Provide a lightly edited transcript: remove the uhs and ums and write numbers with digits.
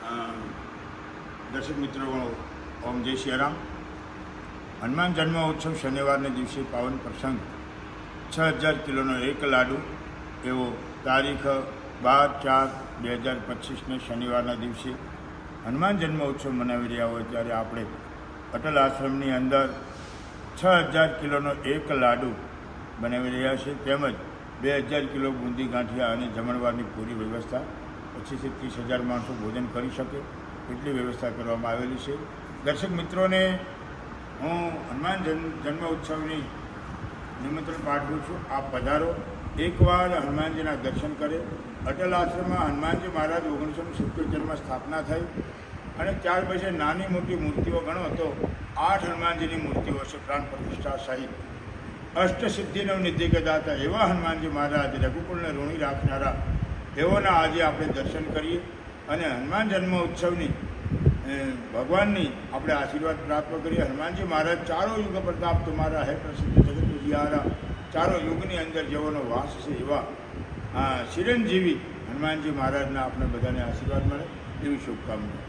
દર્શક મિત્રો, ઓમ જય સિયારામ. હનુમાન જન્મોત્સવ શનિવારને દિવસે પાવન પ્રસંગ 6000 કિલોનો એક લાડુ એવો તારીખ 12/4/2025ને શનિવારના દિવસે હનુમાન જન્મોત્સવ મનાવી રહ્યા હોય ત્યારે આપણે અટલ આશ્રમની અંદર 6000 કિલોનો એક લાડુ બનાવી રહ્યા છે. તેમજ 2000 કિલો બુંદી ગાંઠિયા અને જમણવારની પૂરી વ્યવસ્થા 25 થી 30,000 માણસો ભોજન કરી શકે એટલી વ્યવસ્થા કરવામાં આવેલી છે. દર્શક મિત્રોને હું હનુમાન જન્મ ઉત્સવની નિમંત્રણ પાઠવું છું. આપ પધારો, એકવાર હનુમાનજીના દર્શન કરે. અટલ આશ્રમમાં હનુમાનજી મહારાજ 1977માં સ્થાપના થઈ અને ત્યાર પછી નાની મોટી મૂર્તિઓ ગણો તો 8 હનુમાનજીની મૂર્તિઓ છે. પ્રાણ પ્રતિષ્ઠા સહિત અષ્ટસિદ્ધિ નવનિધિ દાતા એવા હનુમાનજી મહારાજ રઘુકુળને ઋણી રાખનારા એઓના આજે આપણે દર્શન કરીએ અને હનુમાન જન્મ ઉત્સવની ભગવાનની આપણે આશીર્વાદ પ્રાપ્ત કરીએ. હનુમાનજી મહારાજ ચારો યુગ પ્રતાપ તમારા હે પ્રસિદ્ધ જગત ઉજિયારા, ચારો યુગની અંદર જેઓનો વાસ છે એવા ચિરંજીવી હનુમાનજી મહારાજના આપણે બધાને આશીર્વાદ મળે એવી શુભકામના.